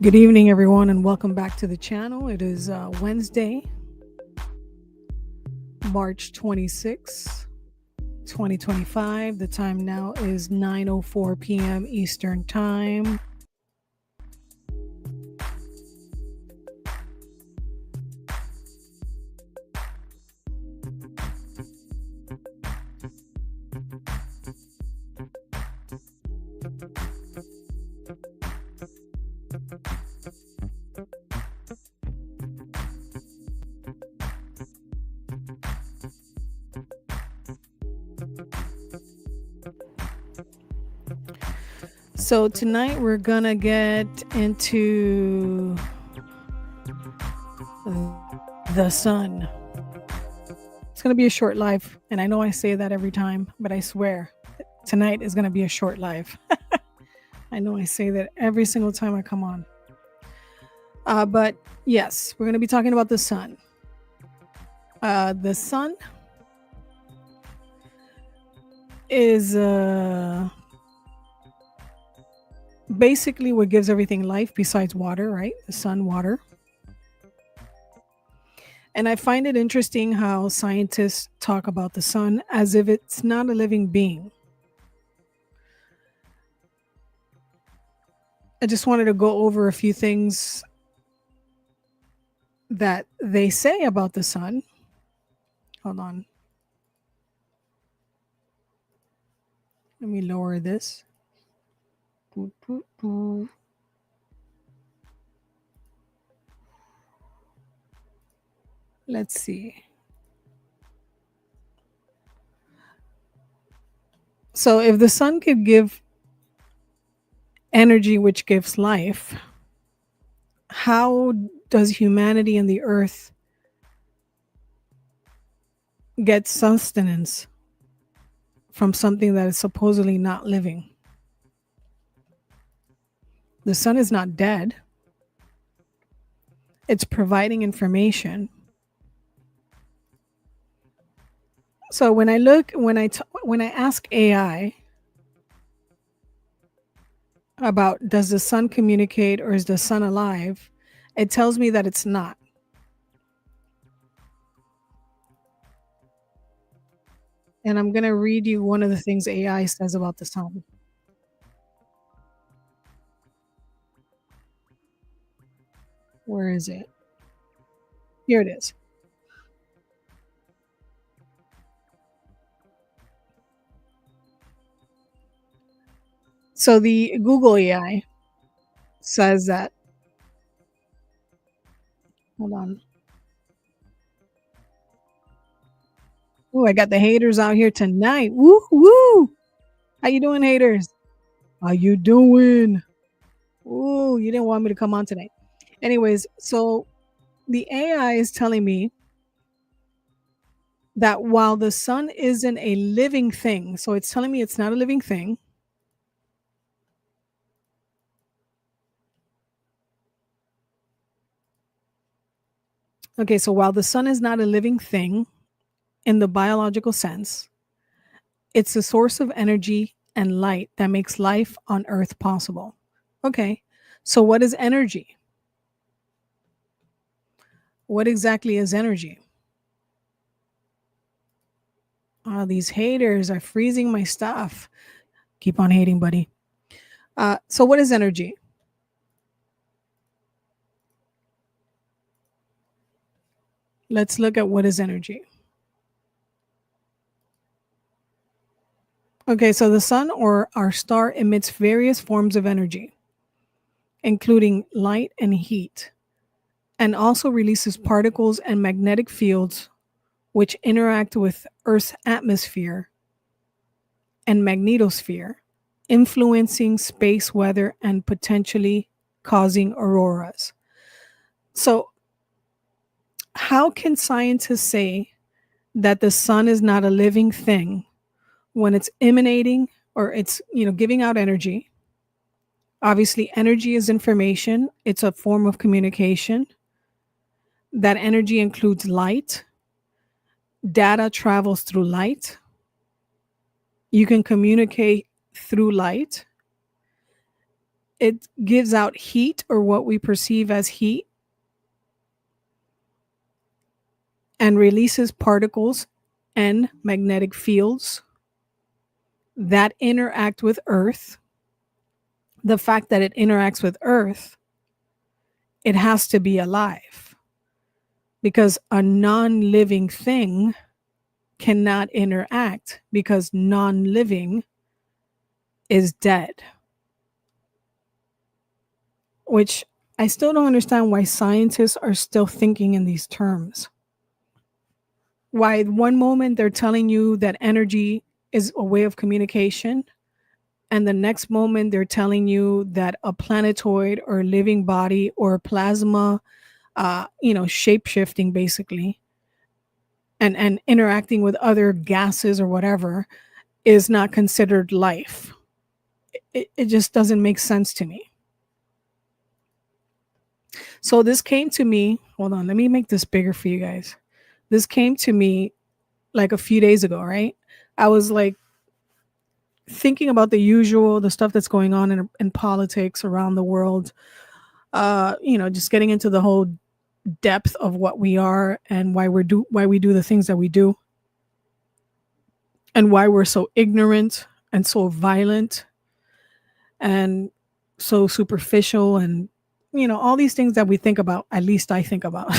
Good evening, everyone, and welcome back to the channel. It is Wednesday, March 26, 2025. The time now is 9:04 p.m. Eastern Time. So tonight we're gonna get into the sun. It's gonna be a short live, and I know I say that every time, but I swear tonight is gonna be a short live. I know I say that every single time I come on. But yes, we're gonna be talking about the sun. The sun is basically what gives everything life besides water, right? The sun, water. And I find it interesting how scientists talk about the sun as if it's not a living being. I just wanted to go over a few things that they say about the sun. Hold on. Let me lower this. Let's see. So if the sun could give energy which gives life, how does humanity and the earth get sustenance from something that is supposedly not living? The sun is not dead. It's providing information. So when I ask AI about does the sun communicate or is the sun alive, it tells me that it's not. And I'm going to read you one of the things AI says about the sun. Where is it? Here it is. So the Google AI says that, hold on. Oh, I got the haters out here tonight. Woo woo. How you doing, haters? How you doing? Ooh, you didn't want me to come on tonight. Anyways, so the AI is telling me that while the sun isn't a living thing, so it's telling me it's not a living thing. Okay, so while the sun is not a living thing in the biological sense, it's a source of energy and light that makes life on Earth possible. Okay, so what is energy? What exactly is energy? Oh, these haters are freezing my stuff. Keep on hating, buddy. So, what is energy? Let's look at what is energy. Okay, so the sun or our star emits various forms of energy, including light and heat, and also releases particles and magnetic fields which interact with Earth's atmosphere and magnetosphere, influencing space weather and potentially causing auroras. So, how can scientists say that the sun is not a living thing when it's emanating or it's, giving out energy? Obviously, energy is information, it's a form of communication. That energy includes light. Data travels through light. You can communicate through light. It gives out heat or what we perceive as heat and releases particles and magnetic fields that interact with Earth. The fact that it interacts with Earth, it has to be alive because a non living thing cannot interact because non living is dead. Which I still don't understand why scientists are still thinking in these terms. Why one moment they're telling you that energy is a way of communication, and the next moment they're telling you that a planetoid or living body or plasma, shape shifting basically, and interacting with other gases or whatever is not considered life. It just doesn't make sense to me. So this came to me. Hold on, let me make this bigger for you guys. This came to me like a few days ago, right? I was like thinking about the stuff that's going on in politics around the world. Just getting into the whole depth of what we are and why we do the things that we do, and why we're so ignorant and so violent and so superficial, and all these things that we think about, at least I think about.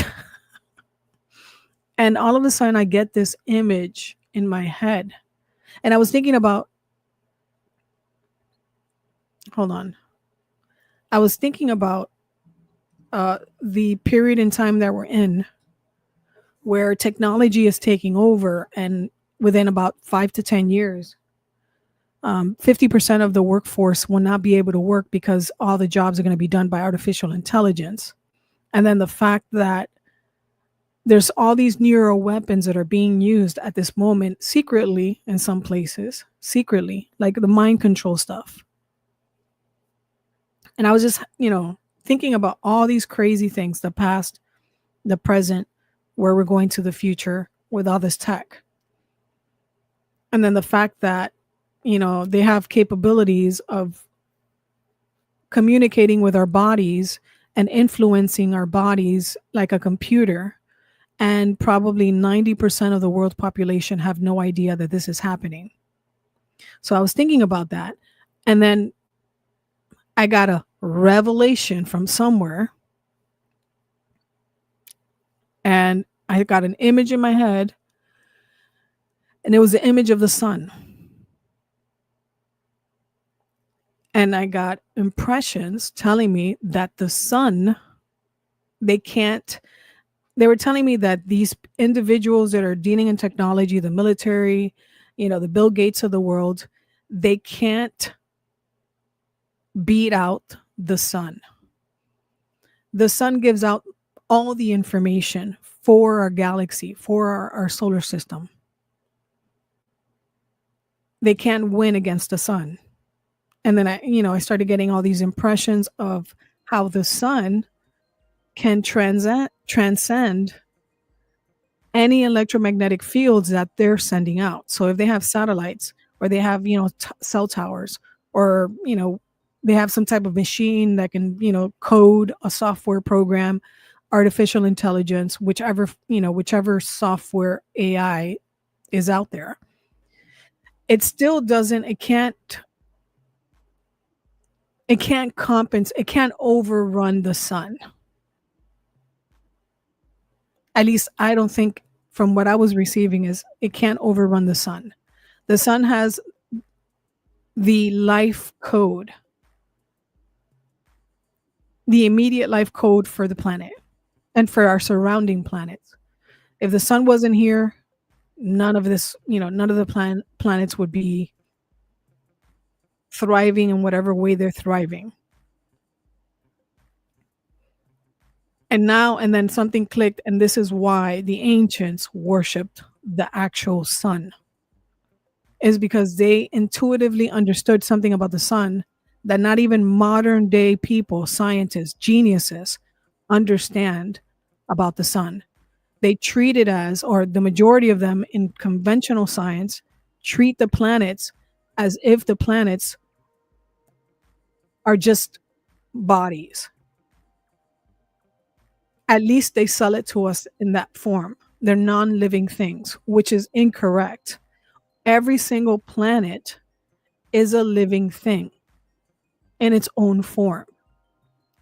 And all of a sudden I get this image in my head, and I was thinking about, hold on, I was thinking about the period in time that we're in, where technology is taking over, and within about 5 to 10 years, 50% of the workforce will not be able to work because all the jobs are going to be done by artificial intelligence. And then the fact that there's all these neuro weapons that are being used at this moment secretly in some places, secretly, like the mind control stuff. And I was just, thinking about all these crazy things, the past, the present, where we're going to the future with all this tech. And then the fact that, they have capabilities of communicating with our bodies and influencing our bodies like a computer. And probably 90% of the world population have no idea that this is happening. So I was thinking about that. And then I got a revelation from somewhere and I got an image in my head, and it was the image of the sun. And I got impressions telling me that the sun, they can't they were telling me that these individuals that are dealing in technology, the military, the Bill Gates of the world, they can't beat out the sun. The sun gives out all the information for our galaxy, for our solar system. They can't win against the sun. And then I started getting all these impressions of how the sun can transcend any electromagnetic fields that they're sending out. So if they have satellites or they have, cell towers, or, they have some type of machine that can, code a software program, artificial intelligence, whichever software AI is out there. It still doesn't it can't compensate, it can't overrun the sun. At least I don't think, from what I was receiving, is it can't overrun the sun. The sun has the life code, the immediate life code for the planet and for our surrounding planets. If the sun wasn't here, none of this, none of the planets would be thriving in whatever way they're thriving. And then something clicked, and this is why the ancients worshipped the actual sun, is because they intuitively understood something about the sun that not even modern day people, scientists, geniuses, understand about the sun. They treat it as, or the majority of them in conventional science, treat the planets as if the planets are just bodies. At least they sell it to us in that form. They're non living things, which is incorrect. Every single planet is a living thing in its own form.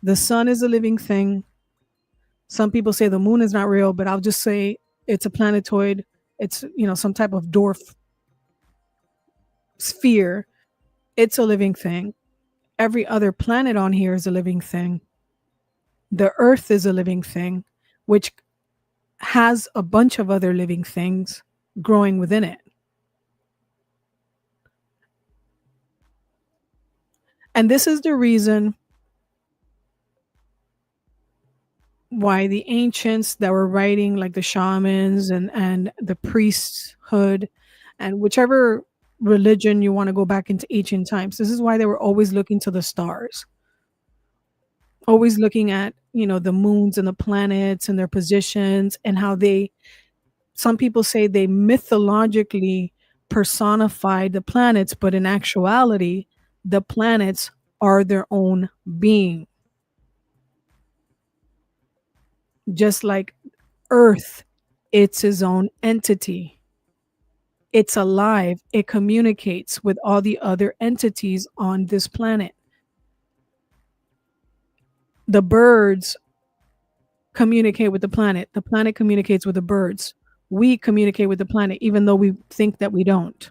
The sun is a living thing. Some people say the moon is not real, but I'll just say it's a planetoid. It's, some type of dwarf sphere. It's a living thing. Every other planet on here is a living thing. The earth is a living thing, which has a bunch of other living things growing within it. And this is the reason why the ancients that were writing, like the shamans and the priesthood, and whichever religion you want to go back into ancient times, this is why they were always looking to the stars, always looking at, the moons and the planets and their positions, and how some people say they mythologically personified the planets, but in actuality, the planets are their own being. Just like Earth, it's its own entity. It's alive. It communicates with all the other entities on this planet. The birds communicate with the planet. The planet communicates with the birds. We communicate with the planet, even though we think that we don't.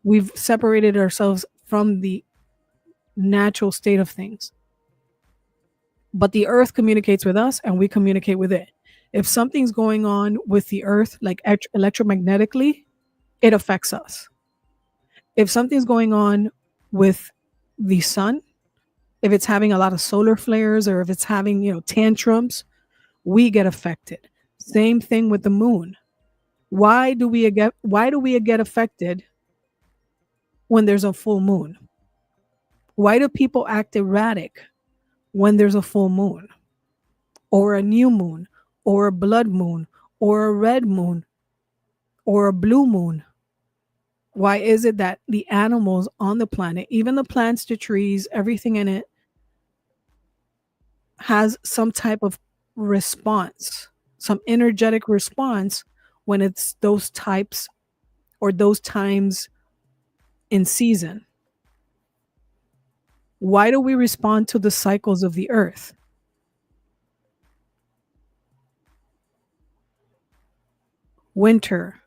We've separated ourselves from the natural state of things. But the earth communicates with us and we communicate with it. If something's going on with the earth, like electromagnetically, it affects us. If something's going on with the sun, if it's having a lot of solar flares, or if it's having, tantrums, we get affected. Same thing with the moon. Why do we get affected when there's a full moon? Why do people act erratic when there's a full moon, or a new moon, or a blood moon, or a red moon, or a blue moon? Why is it that the animals on the planet, even the plants, the trees, everything in it, has some type of response, some energetic response when it's those types or those times in season? Why do we respond to the cycles of the earth? winter,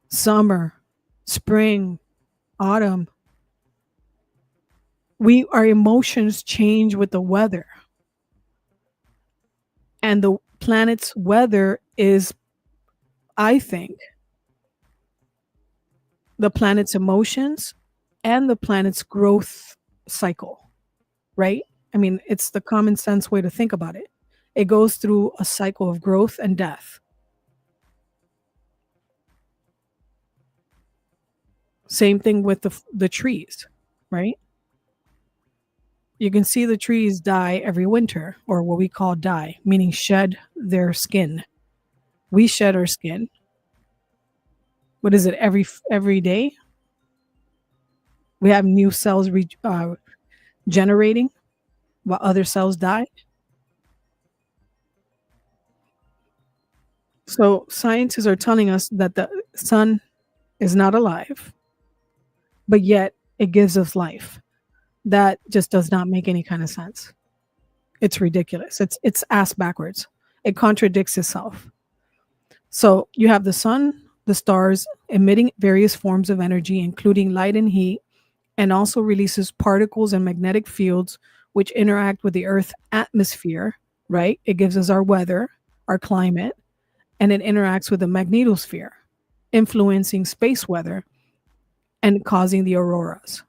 summer, spring, autumn. Our emotions change with the weather, and the planet's weather is, I think, the planet's emotions and the planet's growth cycle, right? I mean, it's the common sense way to think about it. It goes through a cycle of growth and death. Same thing with the trees, right? You can see the trees die every winter, or what we call die, meaning shed their skin. We shed our skin. What is it? Every day we have new cells generating while other cells die. So scientists are telling us that the sun is not alive, but yet it gives us life. That just does not make any kind of sense. It's ridiculous. It's ass backwards. It contradicts itself. So you have the sun, the stars emitting various forms of energy, including light and heat, and also releases particles and magnetic fields which interact with the Earth's atmosphere, right? It gives us our weather, our climate, and it interacts with the magnetosphere, influencing space weather and causing the auroras.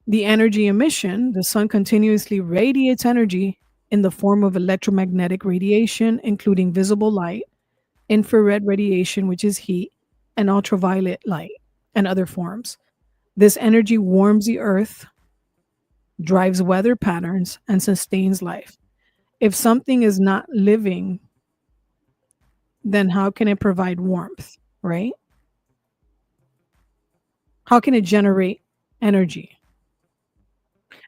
The energy emission, the sun continuously radiates energy in the form of electromagnetic radiation, including visible light, infrared radiation, which is heat, and ultraviolet light, and other forms. This energy warms the earth, drives weather patterns, and sustains life. If something is not living, then how can it provide warmth, right? How can it generate energy?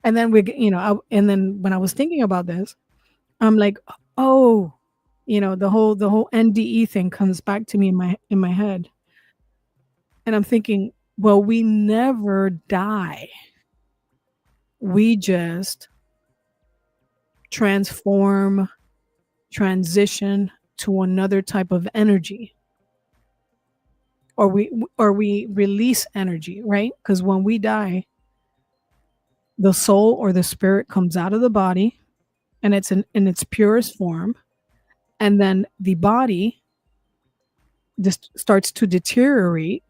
And then and then when I was thinking about this, I'm like, oh, the whole NDE thing comes back to me in my head, and I'm thinking, well, we never die. We just transform, transition to another type of energy, or we release energy, right? Because when we die, the soul or the spirit comes out of the body, and it's in its purest form, and then the body just starts to deteriorate,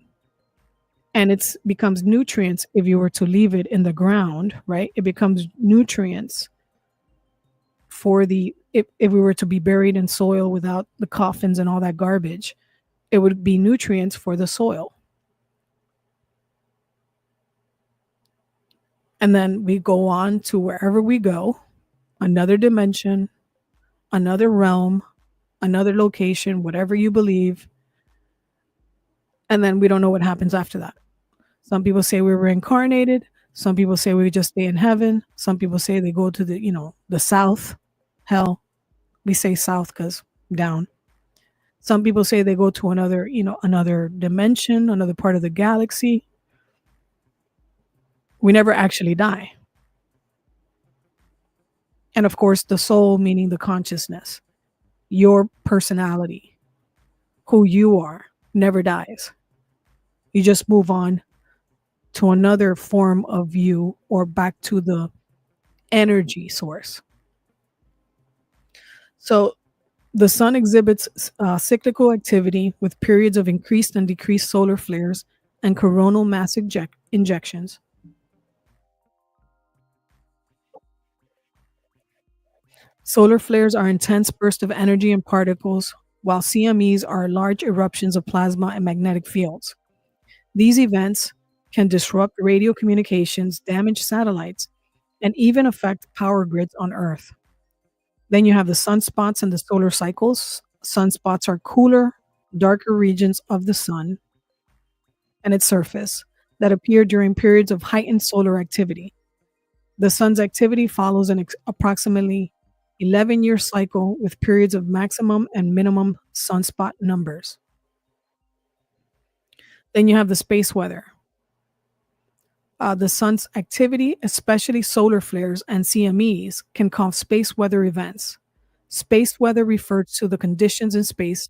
and it becomes nutrients. If you were to leave it in the ground, right, it becomes nutrients for the if we were to be buried in soil without the coffins and all that garbage, it would be nutrients for the soil. And then we go on to wherever we go, another dimension, another realm, another location, whatever you believe. And then we don't know what happens after that. Some people say we were reincarnated. Some people say we just stay in heaven. Some people say they go to the south, hell. We say south because down. Some people say they go to another dimension, another part of the galaxy. We never actually die. And of course, the soul, meaning the consciousness, your personality, who you are, never dies. You just move on to another form of you, or back to the energy source. So the sun exhibits cyclical activity with periods of increased and decreased solar flares and coronal mass injections. Solar flares are intense bursts of energy and particles, while CMEs are large eruptions of plasma and magnetic fields. These events can disrupt radio communications, damage satellites, and even affect power grids on Earth. Then you have the sunspots and the solar cycles. Sunspots are cooler, darker regions of the sun and its surface that appear during periods of heightened solar activity. The sun's activity follows an approximately 11-year cycle with periods of maximum and minimum sunspot numbers. Then you have the space weather. The sun's activity, especially solar flares and CMEs, can cause space weather events. Space weather refers to the conditions in space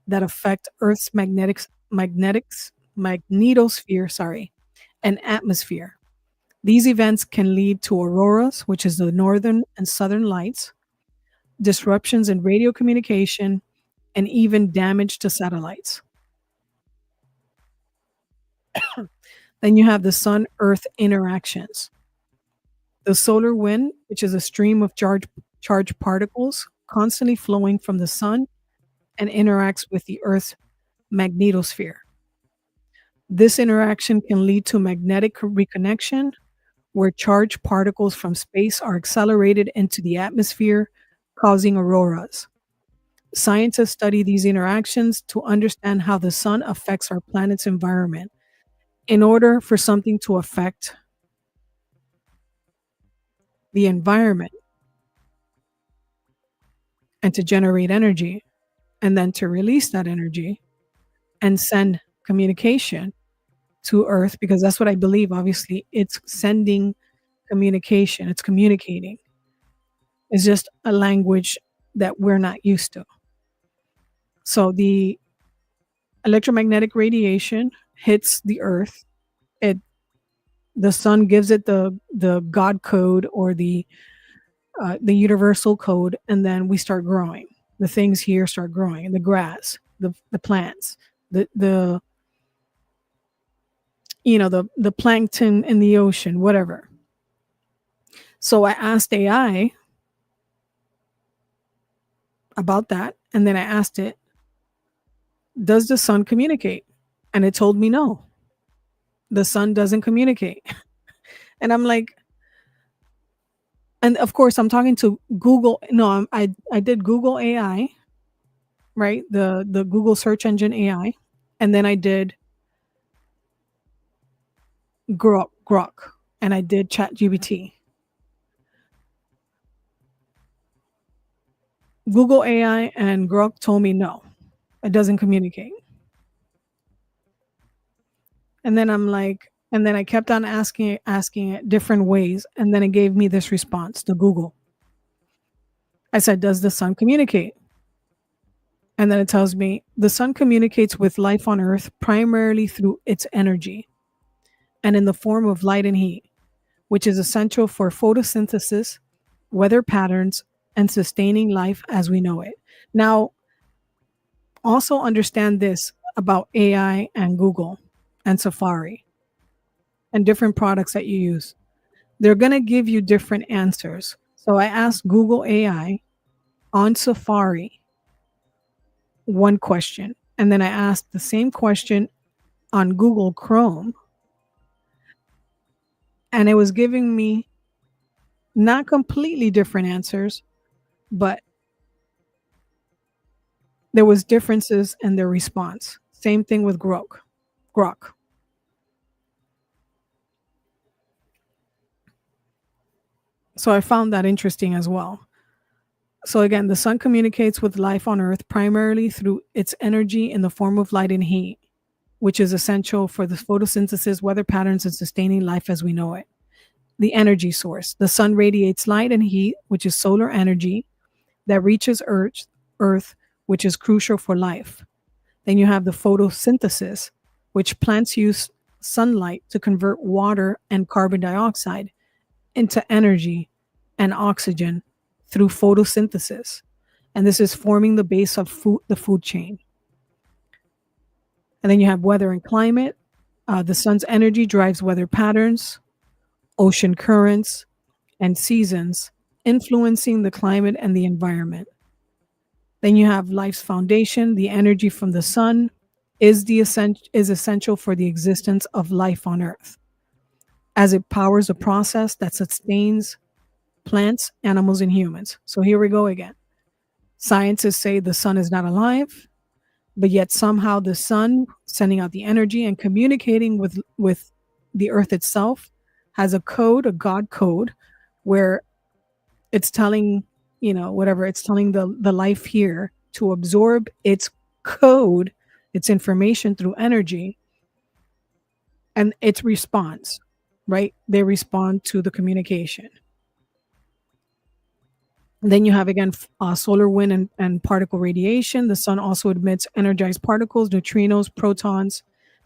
that affect Earth's magnetosphere, and atmosphere. These events can lead to auroras, which is the northern and southern lights, disruptions in radio communication, and even damage to satellites. Then you have the sun Earth interactions. The solar wind, which is a stream of charged particles constantly flowing from the sun and interacts with the Earth's magnetosphere. This interaction can lead to magnetic reconnection, where charged particles from space are accelerated into the atmosphere, causing auroras. Scientists study these interactions to understand how the sun affects our planet's environment. In order for something to affect the environment and to generate energy, and then to release that energy and send communication to Earth, because that's what I believe, obviously, it's sending communication, it's communicating. It's just a language that we're not used to. So the electromagnetic radiation hits the Earth. It the sun gives it the God code, or the universal code, and then we start growing. The things here start growing, the grass, the plants, the the plankton in the ocean, whatever. So I asked AI about that, and then I asked it, does the sun communicate? And it told me no, the sun doesn't communicate. And I'm like, and of course I'm talking to Google. No, I did Google AI, right? The Google search engine AI, and then I did Grok, and I did ChatGPT. Google AI and Grok told me no, it doesn't communicate. And then I'm like, and then I kept on asking it different ways, and then it gave me this response to Google. I said, does the sun communicate? And then it tells me the sun communicates with life on Earth primarily through its energy and in the form of light and heat, which is essential for photosynthesis, weather patterns, and sustaining life as we know it. Now, also understand this about AI and Google and Safari and different products that you use. They're going to give you different answers. So I asked Google AI on Safari one question, and then I asked the same question on Google Chrome, and it was giving me not completely different answers, but there was differences in their response. Same thing with Grok. So I found that interesting as well. So again, the sun communicates with life on Earth primarily through its energy in the form of light and heat, which is essential for the photosynthesis, weather patterns, and sustaining life as we know it. The energy source. The sun radiates light and heat, which is solar energy, that reaches Earth, which is crucial for life. Then you have the photosynthesis, which plants use sunlight to convert water and carbon dioxide into energy and oxygen through photosynthesis. And this is forming the base of the food chain. And then you have weather and climate. The sun's energy drives weather patterns, ocean currents, and seasons, influencing the climate and the environment. Then you have life's foundation. The energy from the sun is essential for the existence of life on Earth, as it powers a process that sustains plants, animals, and humans. So here we go again. Scientists say the sun is not alive, but yet somehow the sun, sending out the energy and communicating with the Earth itself, has a code, a God code, where it's telling, whatever, it's telling the life here to absorb its code, its information through energy, and it responds, right? They respond to the communication. Then you have again solar wind and particle radiation. The sun also emits energized particles, neutrinos, protons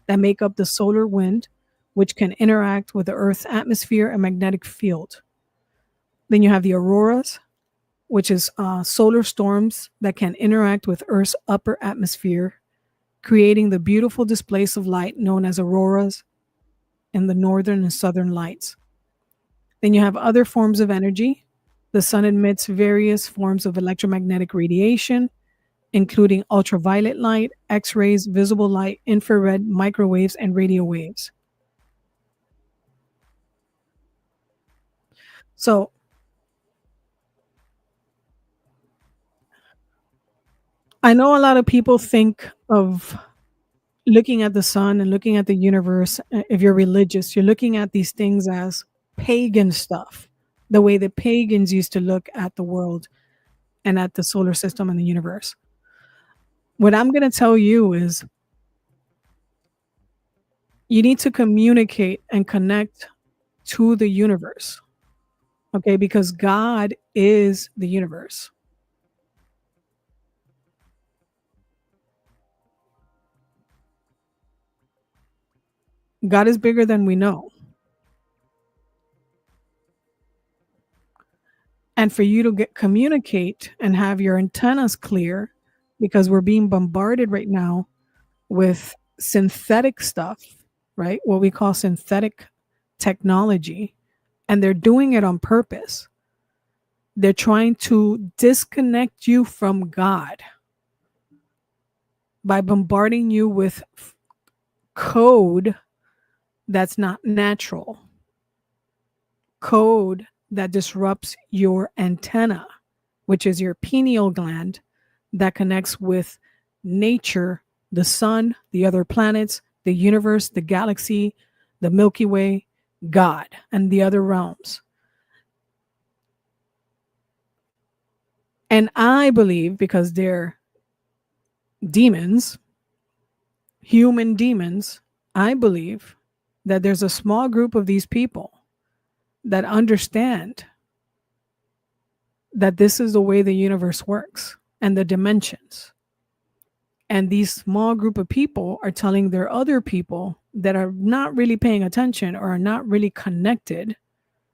that make up the solar wind, which can interact with the Earth's atmosphere and magnetic field. Then you have the auroras, which is solar storms that can interact with Earth's upper atmosphere, creating the beautiful displays of light known as auroras in the northern and southern lights. Then you have other forms of energy. The sun emits various forms of electromagnetic radiation, including ultraviolet light, X rays, visible light, infrared, microwaves, and radio waves. So I know a lot of people think of looking at the sun and looking at the universe. If you're religious, you're looking at these things as pagan stuff, the way the pagans used to look at the world and at the solar system and the universe. What I'm going to tell you is you need to communicate and connect to the universe, okay? Because God is the universe. God is bigger than we know. And for you to get communicate and have your antennas clear, because we're being bombarded right now with synthetic stuff, right? What we call synthetic technology, and they're doing it on purpose. They're trying to disconnect you from God by bombarding you with code that's not natural, code that disrupts your antenna, which is your pineal gland that connects with nature, the sun, the other planets, the universe, the galaxy, the Milky Way, God, and the other realms. And I believe because they're demons, human demons, I believe that there's a small group of these people that understand that this is the way the universe works and the dimensions. And these small group of people are telling their other people that are not really paying attention or are not really connected,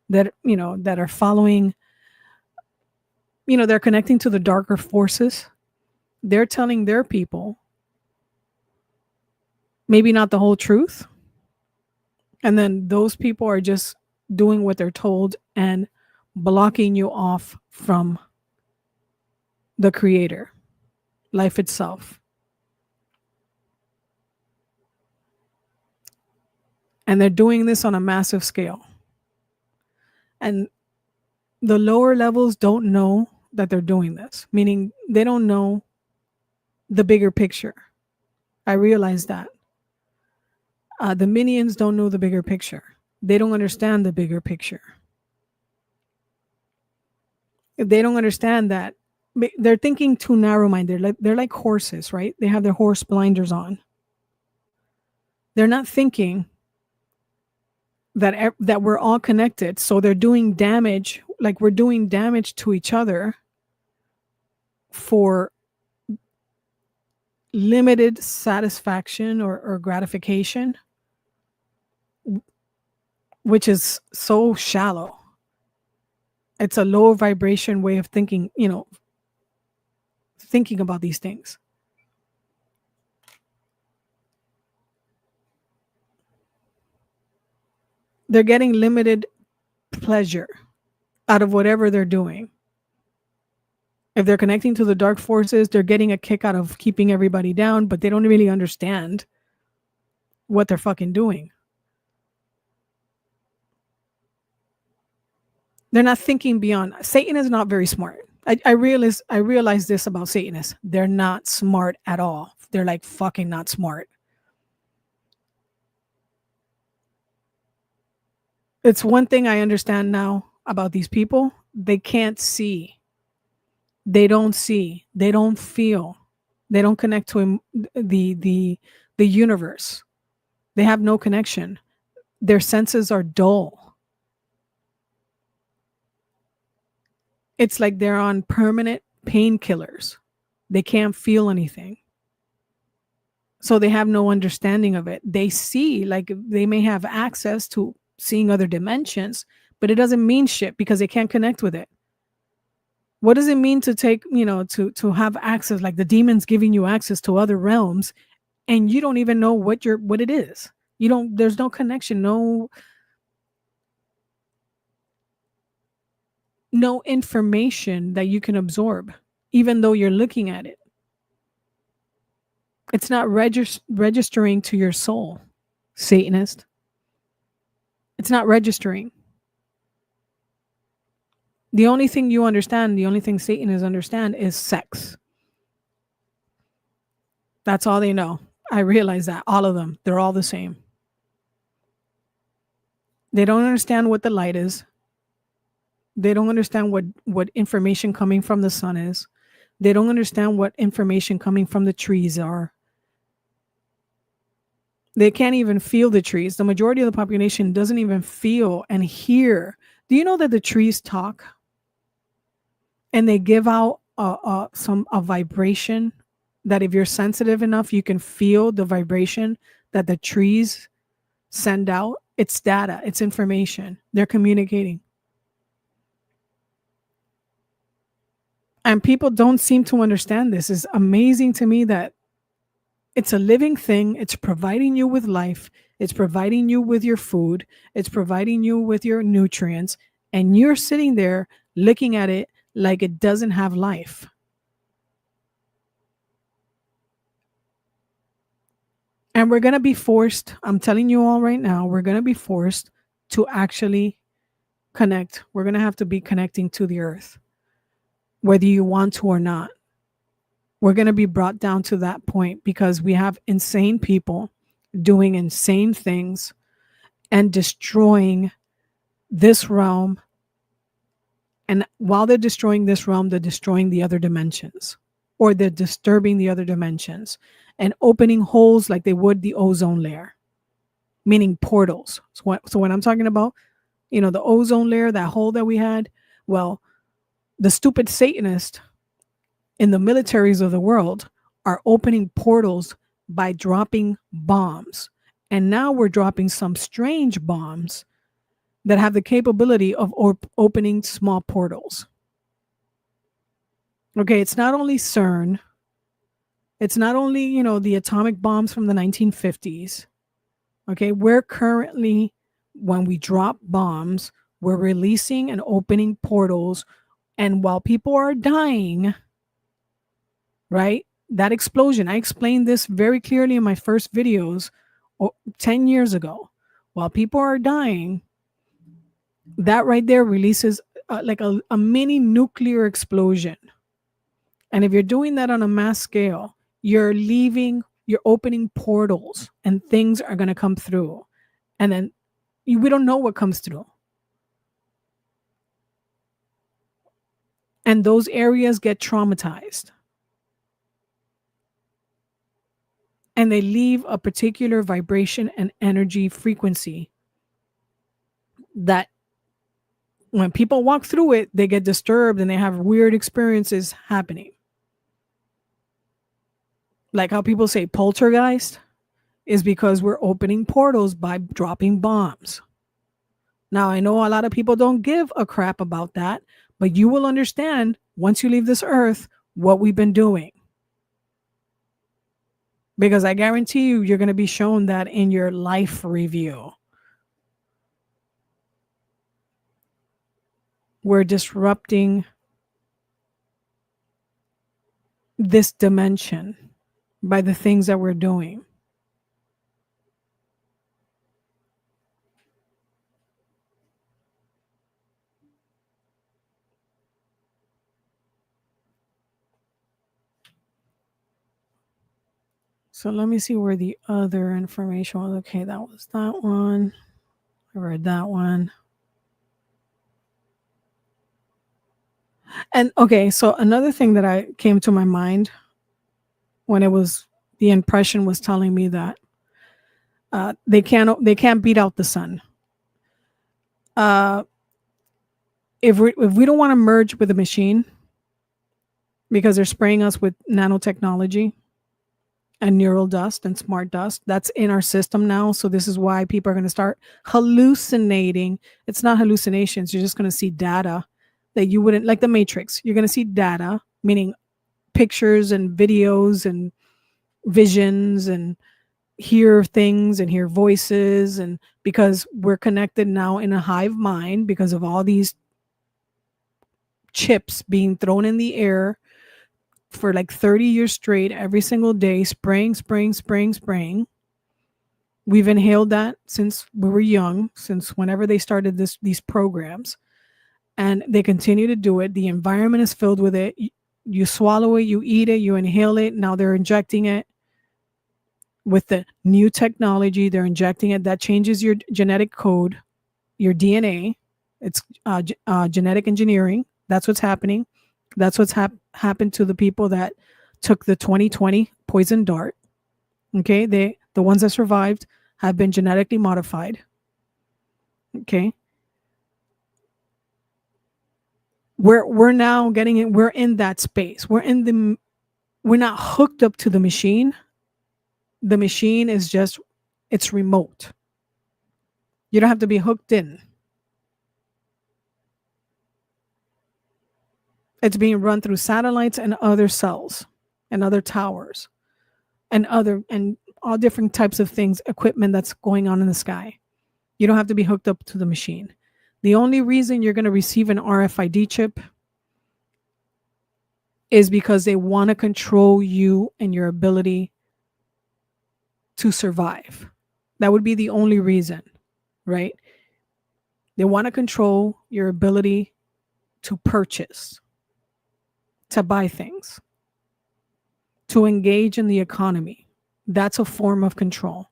that that are following, they're connecting to the darker forces. They're telling their people maybe not the whole truth. And then those people are just doing what they're told and blocking you off from the creator, life itself. And they're doing this on a massive scale. And the lower levels don't know that they're doing this, meaning they don't know the bigger picture. I realize that. The minions don't know the bigger picture. They don't understand the bigger picture. If they don't understand that, they're thinking too narrow-minded. They're like horses, right? They have their horse blinders on. They're not thinking that we're all connected. So they're doing damage, like we're doing damage to each other for limited satisfaction or gratification, which is so shallow. It's a low vibration way of thinking, thinking about these things. They're getting limited pleasure out of whatever they're doing. If they're connecting to the dark forces, they're getting a kick out of keeping everybody down, but they don't really understand what they're fucking doing. They're not thinking beyond. Satan is not very smart. I realize this about Satanists. They're not smart at all. They're like fucking not smart. It's one thing I understand now about these people. They can't see. They don't see. They don't feel. They don't connect to the universe. They have no connection. Their senses are dull. It's like they're on permanent painkillers. They can't feel anything. So they have no understanding of it. They see, like, they may have access to seeing other dimensions, but it doesn't mean shit because they can't connect with it. What does it mean to take, to have access, like the demons giving you access to other realms, and you don't even know what it is? You don't, there's no connection, no information that you can absorb, even though you're looking at it. It's not registering to your soul, Satanist. It's not registering. The only thing you understand, the only thing Satanists understand is sex. That's all they know. I realize that. All of them. They're all the same. They don't understand what the light is. They don't understand what information coming from the sun is. They don't understand what information coming from the trees are. They can't even feel the trees. The majority of the population doesn't even feel and hear. Do you know that the trees talk? And they give out a vibration that if you're sensitive enough, you can feel the vibration that the trees send out. It's data, it's information. They're communicating. And people don't seem to understand this. It's amazing to me that it's a living thing. It's providing you with life. It's providing you with your food. It's providing you with your nutrients. And you're sitting there looking at it like it doesn't have life. And we're going to be forced, I'm telling you all right now, we're going to be forced to actually connect. We're going to have to be connecting to the earth, whether you want to or not. We're going to be brought down to that point because we have insane people doing insane things and destroying this realm. And while they're destroying this realm, they're destroying the other dimensions, or they're disturbing the other dimensions and opening holes like they would the ozone layer, meaning portals. So when I'm talking about, the ozone layer, that hole that we had, well, the stupid Satanist in the militaries of the world are opening portals by dropping bombs. And now we're dropping some strange bombs that have the capability of opening small portals. Okay, it's not only CERN. It's not only, the atomic bombs from the 1950s. Okay, we're currently, when we drop bombs, we're releasing and opening portals. And while people are dying, right, that explosion, I explained this very clearly in my first videos 10 years ago. While people are dying, that right there releases like a mini nuclear explosion. And if you're doing that on a mass scale, you're opening portals and things are going to come through. And then we don't know what comes through. And those areas get traumatized. And they leave a particular vibration and energy frequency that when people walk through it, they get disturbed and they have weird experiences happening. Like how people say poltergeist is because we're opening portals by dropping bombs. Now, I know a lot of people don't give a crap about that, but you will understand once you leave this earth what we've been doing. Because I guarantee you're going to be shown that in your life review. We're disrupting this dimension by the things that we're doing. So let me see where the other information was. Okay, that was that one. I read that one. And okay, so another thing that I came to my mind when the impression was telling me that they can't beat out the sun. If we don't want to merge with the machine because they're spraying us with nanotechnology and neural dust and smart dust, that's in our system now. So this is why people are going to start hallucinating. It's not hallucinations. You're just going to see data that you wouldn't, like the Matrix. You're going to see data, meaning pictures and videos and visions, and hear things and hear voices. And because we're connected now in a hive mind because of all these chips being thrown in the air for like 30 years straight, every single day, spraying. We've inhaled that since we were young, since whenever they started these programs, and they continue to do it. The environment is filled with it. You swallow it, you eat it, you inhale it. Now they're injecting it with the new technology. They're injecting it. That changes your genetic code, your DNA. It's genetic engineering. That's what's happening. That's what's happened to the people that took the 2020 poison dart. Okay, the ones that survived have been genetically modified. Okay, we're now getting it. We're in that space. We're not hooked up to the machine. The machine is just, it's remote. You don't have to be hooked in. It's being run through satellites and other cells and other towers and all different types of things, equipment that's going on in the sky. You don't have to be hooked up to the machine. The only reason you're going to receive an RFID chip is because they want to control you and your ability to survive. That would be the only reason, right? They want to control your ability to purchase, to buy things, to engage in the economy. That's a form of control.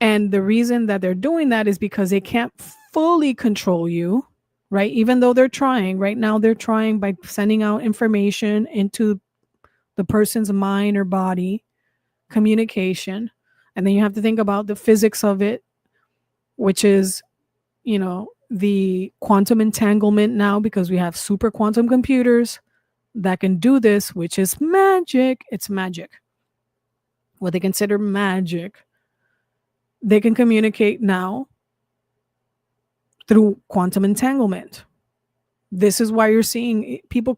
And the reason that they're doing that is because they can't fully control you, right? Even though they're trying, right now they're trying by sending out information into the person's mind or body, communication. And then you have to think about the physics of it, which is, the quantum entanglement now, because we have super quantum computers that can do this, which is magic. It's magic. What they consider magic, they can communicate now through quantum entanglement. This is why you're seeing people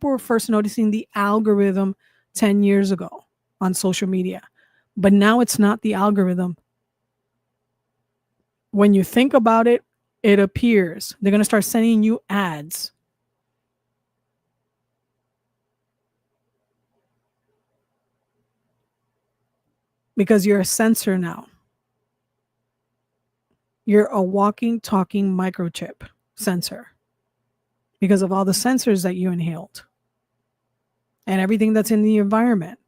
were first noticing the algorithm 10 years ago on social media. But now it's not the algorithm. When you think about it, it appears. They're going to start sending you ads. Because you're a sensor now. You're a walking, talking microchip sensor because of all the sensors that you inhaled and everything that's in the environment.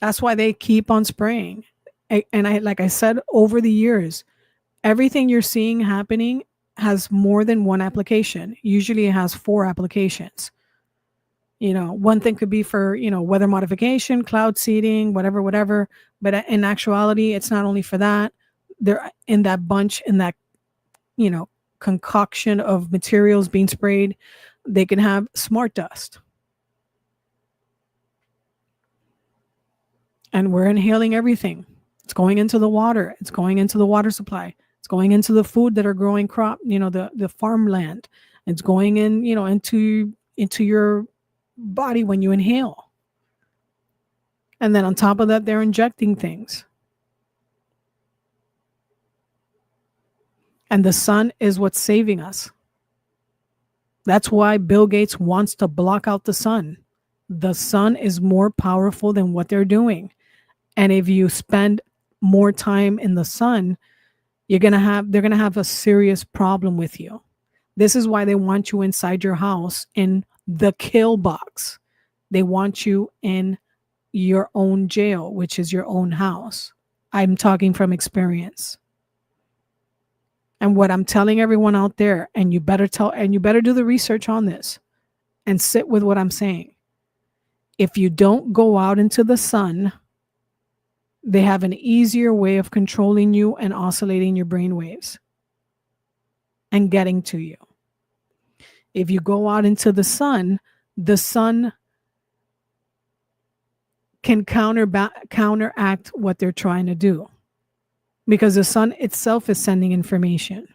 That's why they keep on spraying. And like I said, over the years, everything you're seeing happening has more than one application. Usually it has 4 applications. One thing could be for, weather modification, cloud seeding, whatever. But in actuality, it's not only for that. They're in that bunch, in that, concoction of materials being sprayed. They can have smart dust. And we're inhaling everything. It's going into the water. It's going into the water supply. It's going into the food that are growing crop, the farmland. It's going in, into your body when you inhale. And then on top of that, they're injecting things. And the sun is what's saving us. That's why Bill Gates wants to block out the sun. The sun is more powerful than what they're doing. And if you spend more time in the sun, they're going to have a serious problem with you. This is why they want you inside your house in the kill box. They want you in your own jail, which is your own house. I'm talking from experience. And what I'm telling everyone out there, and you better do the research on this and sit with what I'm saying. If you don't go out into the sun, they have an easier way of controlling you and oscillating your brain waves. and getting to you. If you go out into the sun can counteract what they're trying to do, because the sun itself is sending information.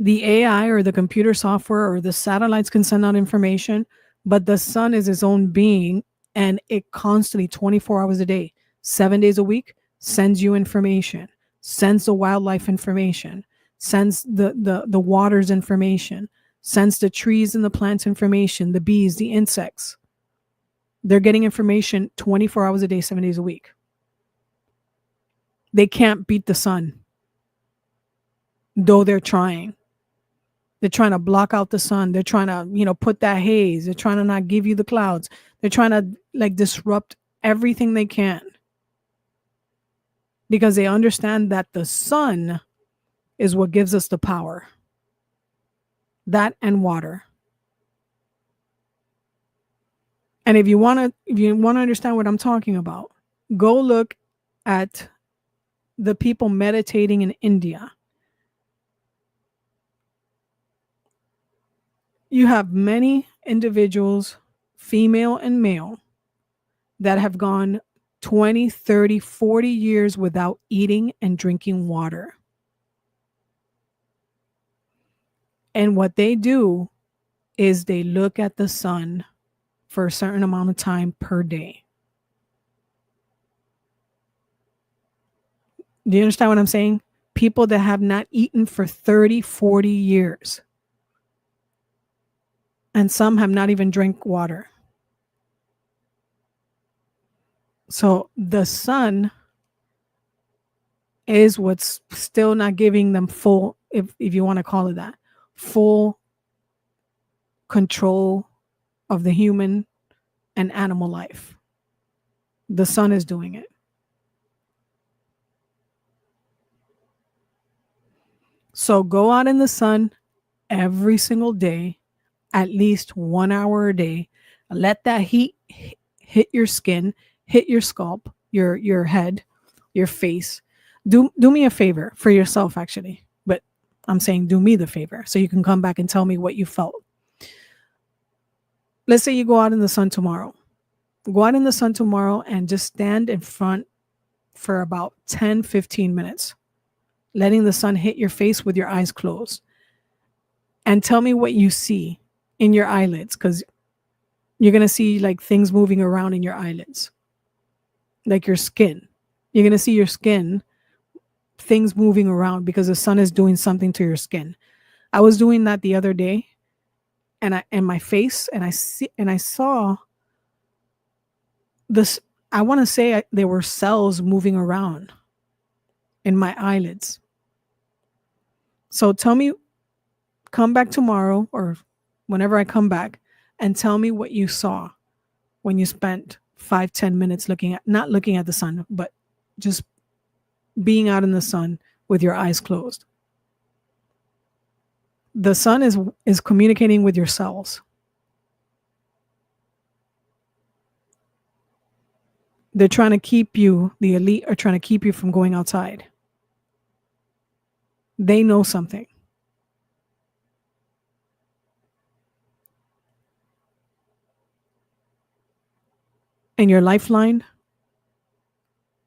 The AI or the computer software or the satellites can send out information, but the sun is its own being, and it constantly 24 hours a day, 7 days a week sends you information, sends the wildlife information, sends the waters information, sends the trees and the plants information, the bees, the insects. They're getting information 24 hours a day, 7 days a week. They can't beat the sun, though they're trying. They're trying to block out the sun. They're trying to, put that haze. They're trying to not give you the clouds. They're trying to disrupt everything they can, because they understand that the sun is what gives us the power. That and water. And if you want to understand what I'm talking about, go look at the people meditating in India. You have many individuals, female and male, that have gone 20, 30, 40 years without eating and drinking water. And what they do is they look at the sun for a certain amount of time per day. Do you understand what I'm saying? People that have not eaten for 30, 40 years. And some have not even drank water. So the sun is what's still not giving them full, if you want to call it that, full control of the human and animal life. The sun is doing it. So go out in the sun every single day, at least 1 hour a day. Let that heat hit your skin, hit your scalp, your head, your face. Do me a favor for yourself, actually. But I'm saying do me the favor so you can come back and tell me what you felt. Let's say you go out in the sun tomorrow. Go out in the sun tomorrow and just stand in front for about 10, 15 minutes, letting the sun hit your face with your eyes closed. And tell me what you see in your eyelids, because you're going to see like things moving around in your eyelids, like your skin. You're going to see your skin, things moving around because the sun is doing something to your skin. I was doing that the other day, and my face, and I saw this. I want to say there were cells moving around in my eyelids. So tell me, come back tomorrow or whenever I come back, and tell me what you saw when you spent 5-10 minutes not looking at the sun, but just being out in the sun with your eyes closed. The sun is communicating with your cells. They're trying to keep you, the elite are trying to keep you from going outside. They know something. And your lifeline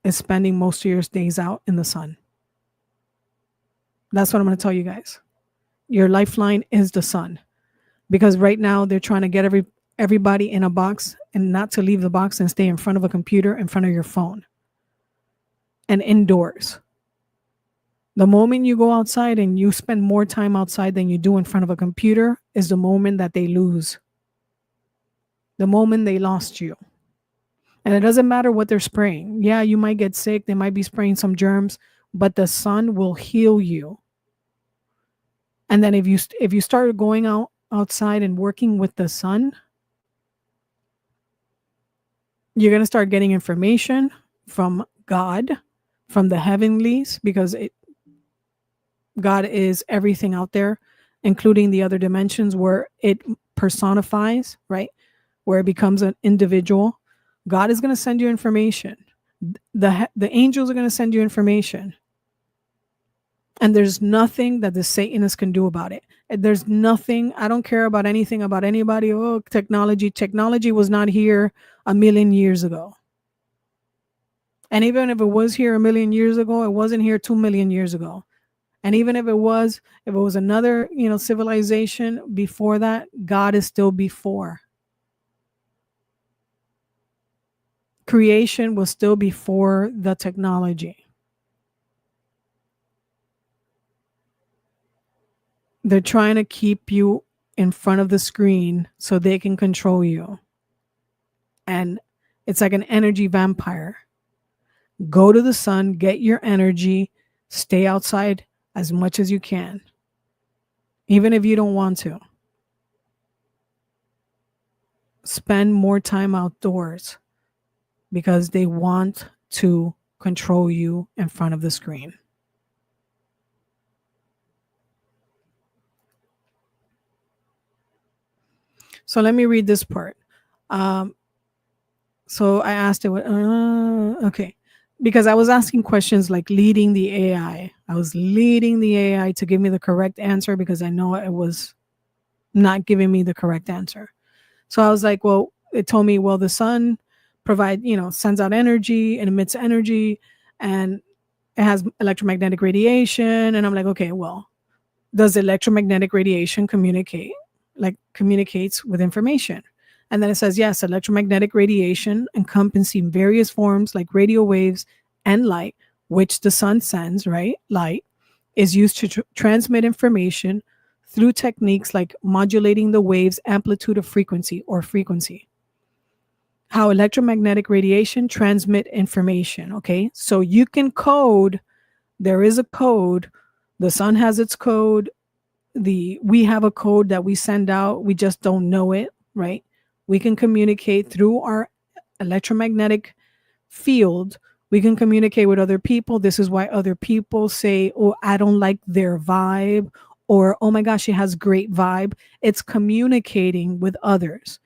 is spending most of your days out in the sun. That's what I'm going to tell you guys. Your lifeline is the sun. Because right now they're trying to get everybody in a box and not to leave the box and stay in front of a computer, in front of your phone. And indoors. The moment you go outside and you spend more time outside than you do in front of a computer is the moment that they lose. The moment they lost you. And it doesn't matter what they're spraying. Yeah, you might get sick. They might be spraying some germs, but the sun will heal you. And then if you start going outside and working with the sun, you're going to start getting information from God, from the heavenlies, because God is everything out there, including the other dimensions where it personifies, right? Where it becomes an individual. God is going to send you information. The angels are going to send you information. And there's nothing that the Satanists can do about it. There's nothing. I don't care about anything about anybody. Oh, technology was not here a million years ago. And even if it was here a million years ago, it wasn't here 2 million years ago. And even if it was another, civilization before that, God is still before. Creation was still before the technology. They're trying to keep you in front of the screen so they can control you. And it's like an energy vampire. Go to the sun, get your energy, stay outside as much as you can, even if you don't want to. Spend more time outdoors because they want to control you in front of the screen. So let me read this part. So I asked it, okay, because I was asking questions like leading the AI. I was leading the AI to give me the correct answer because I know it was not giving me the correct answer. So I was like, well, it told me, well, the sun sends out energy and emits energy, and it has electromagnetic radiation. And I'm like, okay, well, does electromagnetic radiation communicates with information? And then it says, yes, electromagnetic radiation encompassing various forms like radio waves and light, which the sun sends, right? Light is used to transmit information through techniques like modulating the wave's amplitude of frequency or frequency. How electromagnetic radiation transmit information, okay? So you can code, there is a code, the sun has its code, we have a code that we send out, we just don't know it, right? We can communicate through our electromagnetic field. We can communicate with other people. This is why other people say, oh, I don't like their vibe, or oh my gosh, she has great vibe. It's communicating with others.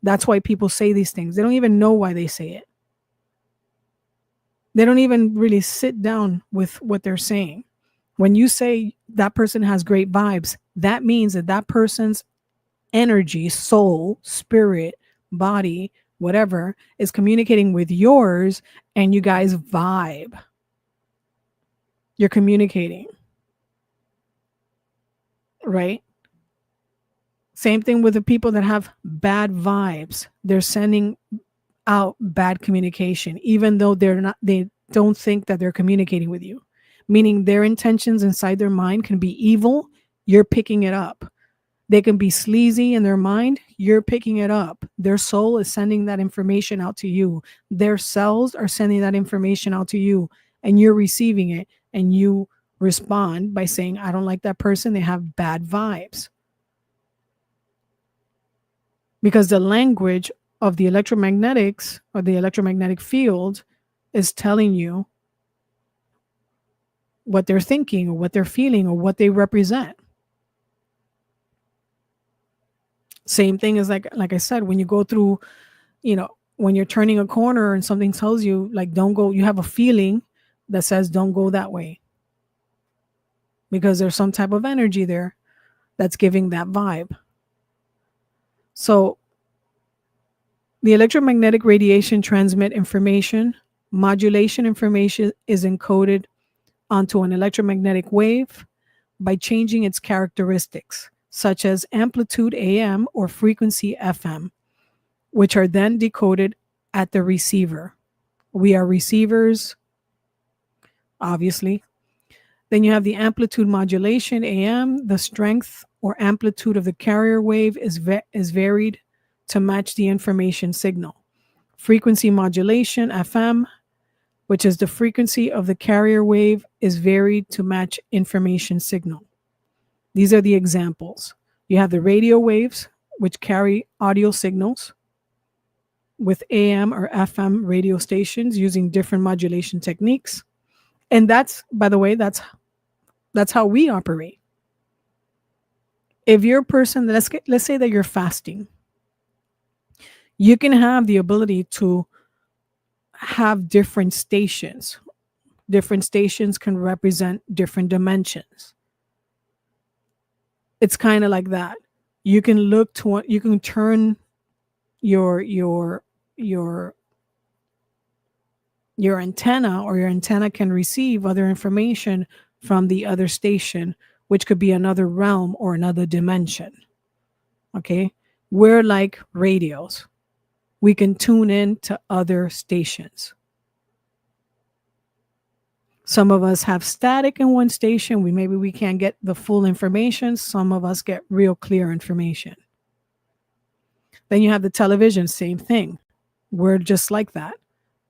That's why people say these things. They don't even know why they say it. They don't even really sit down with what they're saying. When you say that person has great vibes, that means that person's energy, soul, spirit, body, whatever, is communicating with yours, and you guys vibe. You're communicating. Right? Same thing with the people that have bad vibes. They're sending out bad communication, even though they don't think that they're communicating with you. Meaning their intentions inside their mind can be evil. You're picking it up. They can be sleazy in their mind. You're picking it up. Their soul is sending that information out to you. Their cells are sending that information out to you, and you're receiving it, and you respond by saying, I don't like that person. They have bad vibes. Because the language of the electromagnetics or the electromagnetic field is telling you what they're thinking or what they're feeling or what they represent. Same thing as like I said, when you go through, when you're turning a corner and something tells you like, don't go, you have a feeling that says, don't go that way. Because there's some type of energy there that's giving that vibe. So the electromagnetic radiation transmit information. Modulation information is encoded onto an electromagnetic wave by changing its characteristics, such as amplitude AM or frequency FM, which are then decoded at the receiver. We are receivers, obviously. Then you have the amplitude modulation, AM. The strength or amplitude of the carrier wave is varied to match the information signal. Frequency modulation, FM, which is the frequency of the carrier wave, is varied to match information signal. These are the examples. You have the radio waves, which carry audio signals with AM or FM radio stations using different modulation techniques. And that's, by the way, that's how we operate. If you're a person, let's say that you're fasting, you can have the ability to have different stations. Different stations can represent different dimensions. It's kind of like that. You can look to what you can turn your your your your antenna, or your antenna can receive other information from the other station, which could be another realm or another dimension. Okay? We're like radios. We can tune in to other stations. Some of us have static in one station. Maybe we can't get the full information. Some of us get real clear information. Then you have the television, same thing. We're just like that.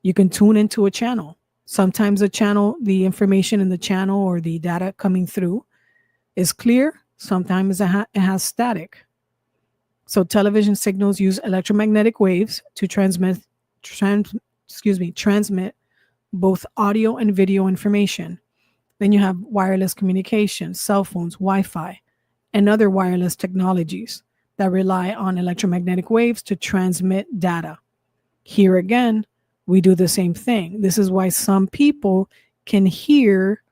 You can tune into a channel. Sometimes the information in the channel or the data coming through is clear. Sometimes it has static. So television signals use electromagnetic waves to transmit both audio and video information. Then you have wireless communication, cell phones, Wi-Fi, and other wireless technologies that rely on electromagnetic waves to transmit data. Here again, we do the same thing. This is why some people can hear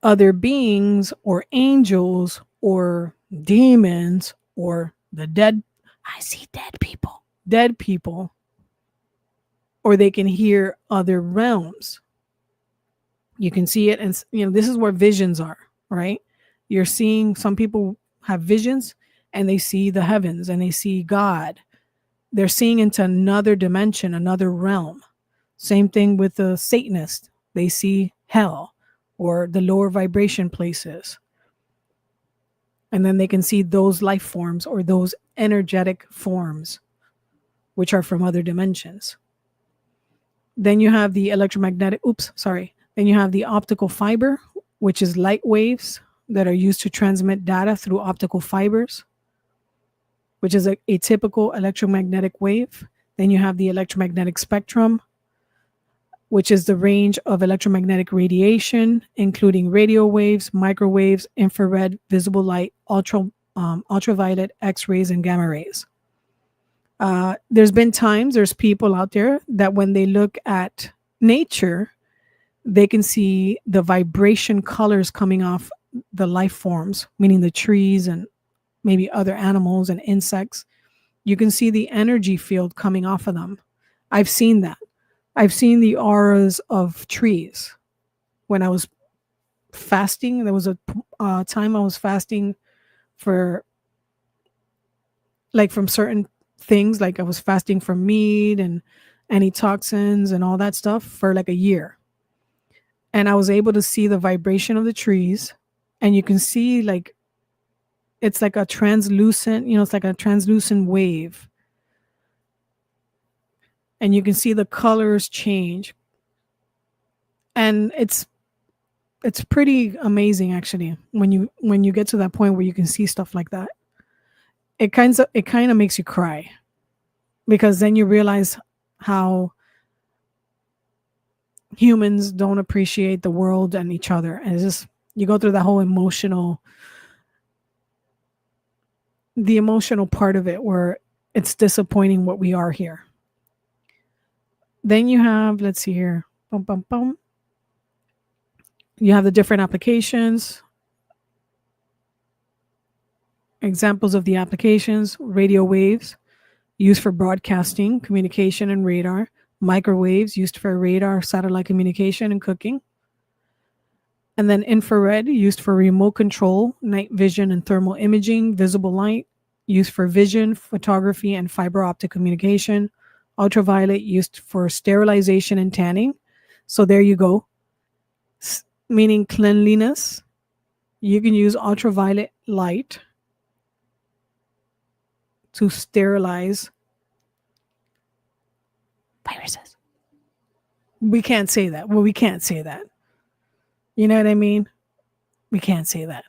other beings or angels or demons or the dead. I see dead people, or they can hear other realms. You can see it, and this is where visions are, right? You're seeing, some people have visions and they see the heavens and they see God. They're seeing into another dimension, another realm. Same thing with the Satanist. They see hell or the lower vibration places. And then they can see those life forms or those energetic forms, which are from other dimensions. Then you have the Then you have the optical fiber, which is light waves that are used to transmit data through optical fibers, which is a typical electromagnetic wave. Then you have the electromagnetic spectrum, which is the range of electromagnetic radiation, including radio waves, microwaves, infrared, visible light, ultraviolet, X-rays, and gamma rays. There's people out there that when they look at nature, they can see the vibration colors coming off the life forms, meaning the trees and maybe other animals and insects. You can see the energy field coming off of them. I've seen that. I've seen the auras of trees. When I was fasting, there was a time I was fasting for, like, from certain things, like I was fasting from meat and any toxins and all that stuff for like a year. And I was able to see the vibration of the trees, and you can see, like, it's like a translucent, it's like a translucent wave. And you can see the colors change. And it's pretty amazing, actually, when you get to that point where you can see stuff like that. It kind of makes you cry, because then you realize how humans don't appreciate the world and each other. And it's just, you go through the whole emotional part of it, where it's disappointing what we are here. Then you have, let's see here, you have the different applications. Examples of the applications: radio waves, used for broadcasting, communication, and radar. Microwaves, used for radar, satellite communication, and cooking. And then infrared, used for remote control, night vision, and thermal imaging. Visible light, used for vision, photography, and fiber optic communication. Ultraviolet, used for sterilization and tanning. So there you go. Meaning cleanliness. You can use ultraviolet light to sterilize viruses. We can't say that. Well, we can't say that. You know what I mean? We can't say that.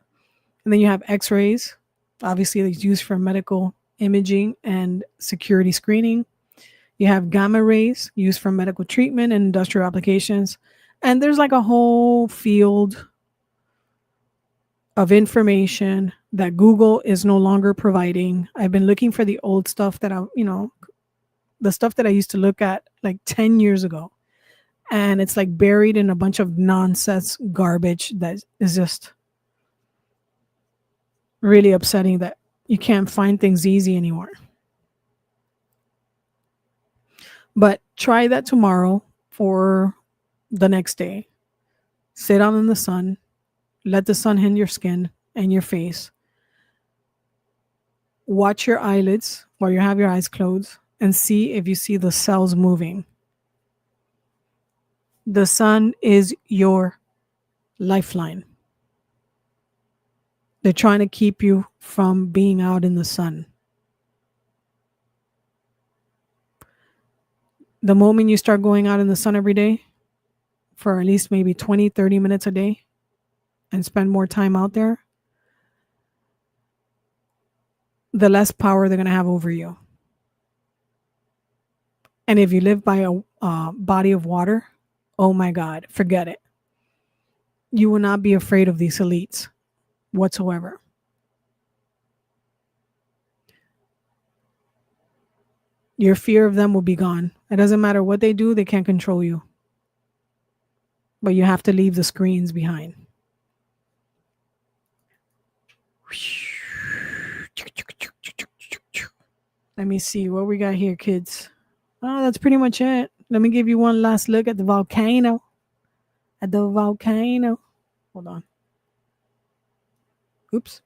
And then you have X-rays. Obviously, it's used for medical imaging and security screening. You have gamma rays, used for medical treatment and industrial applications. And there's like a whole field of information that Google is no longer providing. I've been looking for the old stuff that the stuff that I used to look at like 10 years ago. And it's like buried in a bunch of nonsense garbage that is just really upsetting that you can't find things easy anymore. But try that tomorrow for the next day. Sit out in the sun, let the sun hit your skin and your face. Watch your eyelids while you have your eyes closed and see if you see the cells moving. The sun is your lifeline. They're trying to keep you from being out in the sun. The moment you start going out in the sun every day for at least maybe 20, 30 minutes a day and spend more time out there, the less power they're going to have over you. And if you live by a body of water, oh my God, forget it. You will not be afraid of these elites whatsoever. Your fear of them will be gone. It doesn't matter what they do, they can't control you. But you have to leave the screens behind. Let me see what we got here, kids. Oh, that's pretty much it. Let me give you one last look at the volcano. Hold on. Oops.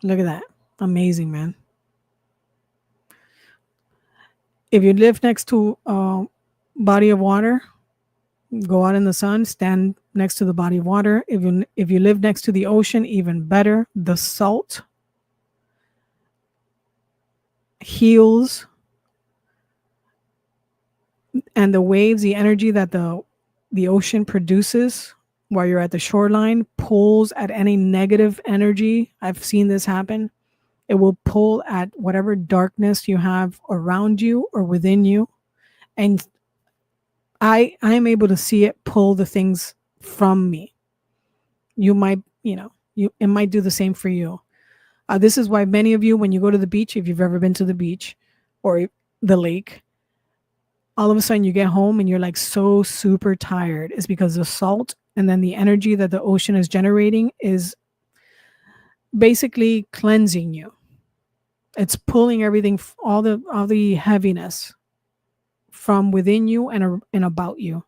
Look at that. Amazing, man. If you live next to a body of water, go out in the sun, stand next to the body of water. If you live next to the ocean, even better. The salt heals, and the waves, the energy that the ocean produces while you're at the shoreline pulls at any negative energy. I've seen this happen. It will pull at whatever darkness you have around you or within you. And I am able to see it pull the things from me. You might, it might do the same for you. This is why many of you, when you go to the beach, if you've ever been to the beach or the lake, all of a sudden you get home and you're like so super tired. It's because the salt and then the energy that the ocean is generating is basically cleansing you. It's pulling everything, all the heaviness from within you and about you.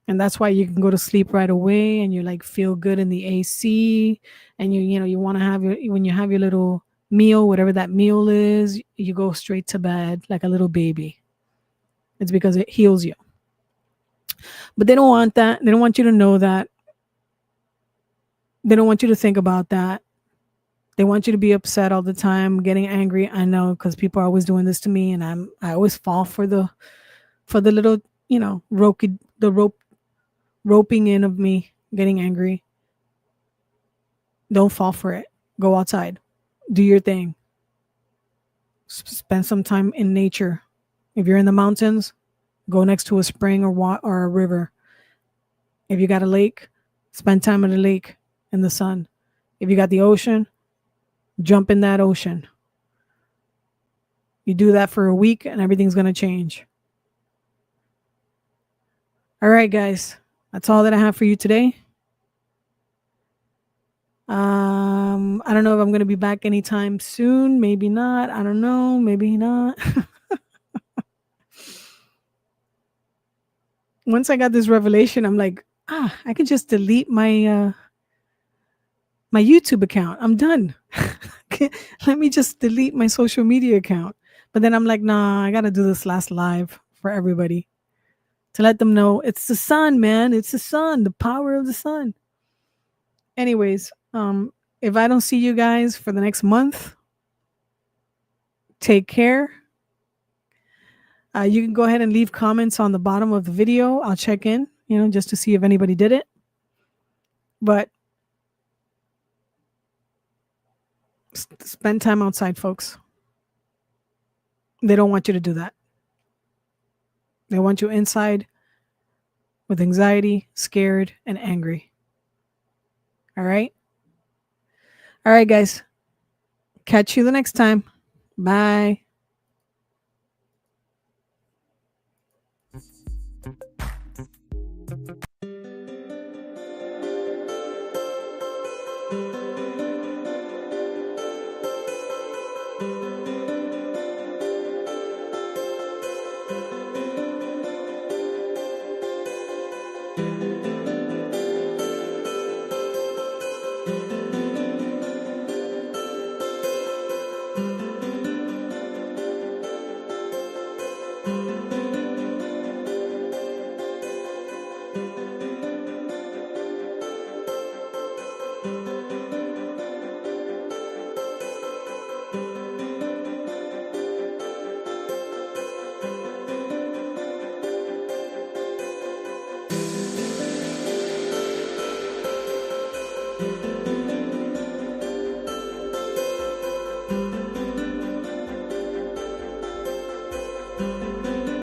And that's why you can go to sleep right away and you like feel good in the AC, and you want to have when you have your little meal, whatever that meal is, you go straight to bed like a little baby. It's because it heals you. But they don't want that. They don't want you to know that. They don't want you to think about that. They want you to be upset all the time, getting angry. I know, because people are always doing this to me, and I always fall for the little, roping in of me getting angry. Don't fall for it. Go outside. Do your thing. Spend some time in nature. If you're in the mountains, go next to a spring or a river. If you got a lake, spend time at the lake in the sun. If you got the ocean, jump in that ocean. You do that for a week and everything's going to change. All right, guys. That's all that I have for you today. I don't know if I'm going to be back anytime soon. Maybe not. I don't know. Maybe not. Once I got this revelation, I'm like, I could just delete my my YouTube account. I'm done. Let me just delete my social media account. But then I'm like, nah, I got to do this last live for everybody to let them know it's the sun, man. It's the sun, the power of the sun. Anyways, if I don't see you guys for the next month, take care. You can go ahead and leave comments on the bottom of the video. I'll check in, just to see if anybody did it. But spend time outside, folks. They don't want you to do that. They want you inside with anxiety, scared, and angry. All right? All right, guys. Catch you the next time. Bye.